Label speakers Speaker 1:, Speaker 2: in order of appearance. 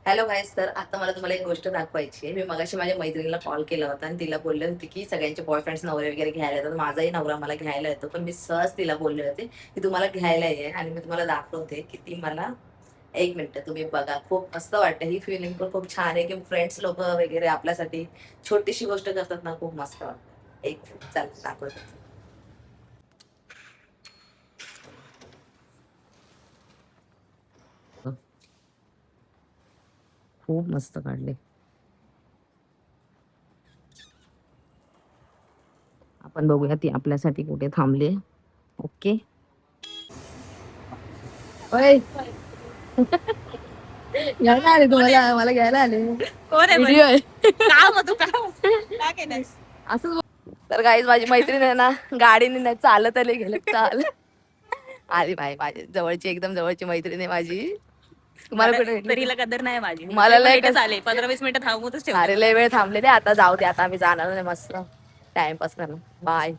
Speaker 1: Hello गाईस, तर आता मला तुम्हाला एक गोष्ट दाखवायची आहे. मी मगाशी माझ्या मैत्रिणीला कॉल केला होता आणि तिला बोलले होते की सगळ्यांचे बॉयफ्रेंड्स नवरे वगैरे घ्यायला येतात, माझाही नवरा मला घ्यायला येतो. पण मी सहज तिला बोलले होते की तुम्हाला घ्यायला ये आणि मी तुम्हाला दाखवते की ती मला. एक मिनिट तुम्ही बघा, खूप मस्त वाटतं. ही फिलिंग पण खूप छान आहे की फ्रेंड्स लोक वगैरे आपल्यासाठी छोटीशी गोष्ट करतात ना, खूप मस्त वाटतं. एक चल दाखवते. खूप मस्त काढले. आपण बघूया ती आपल्यासाठी कुठे थांबले. ओके. ओय, घ्यायला आले तुम्हाला, मला घ्यायला आले.
Speaker 2: कोण आहे
Speaker 1: व्हिडिओ आहे.
Speaker 2: का मग तू काय केलंस?
Speaker 1: असंच तर गाईज माझी मैत्रीण आहे ना, गाडीने नाही चालत आले गेले चाल आली बाई, माझी जवळची एकदम जवळची मैत्रीण आहे माझी. तुम्हाला कुठे भेटली?
Speaker 2: तरीला कदर नाही माझी.
Speaker 1: मला लय
Speaker 2: लेटच आले, 15-20 मिनिटं थांबवतच ठेवले
Speaker 1: अरे
Speaker 2: मला.
Speaker 1: लय वेळ थांबलेले, आता जाऊ दे, आता आम्ही जाणार नाही, मस्त टाइमपास करणार. बाय.